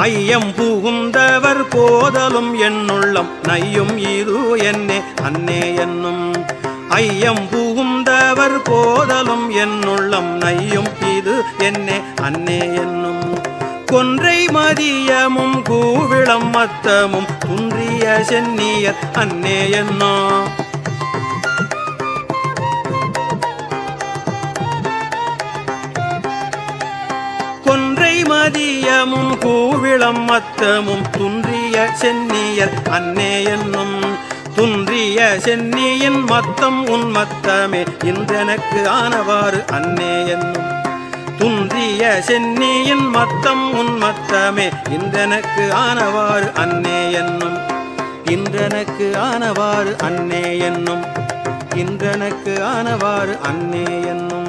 ஐயம் புகுந்தவர் போதலும் என்னுள்ளம் நையும் இது என்னே அன்னே என்னும். ஐயம் புகுந்தவர் போதலும் என்னுள்ளம் நையும் இது என்னே அன்னே என்னும். கொன்றை மதியமும் கூவிளம் மத்தமும் குன்றிய சென்னியர் அன்னே என்னோ. கொன்றை மதியமும் கூவிளம் மத்தமும் துன்றிய சென்னியர் அன்னே என்னும். துன்றிய சென்னியின் மத்தம் உன் மத்தமே இன்றெனக்கு ஆனவாறு அன்னே என்னும். துன்றிய சென்னியின் மத்தம் உன் மத்தமே இன்றெனக்கு ஆனவாறு அன்னே என்னும். இன்றெனக்கு ஆனவாறு அன்னே என்னும். இன்றெனக்கு ஆனவாறு அன்னே என்னும்.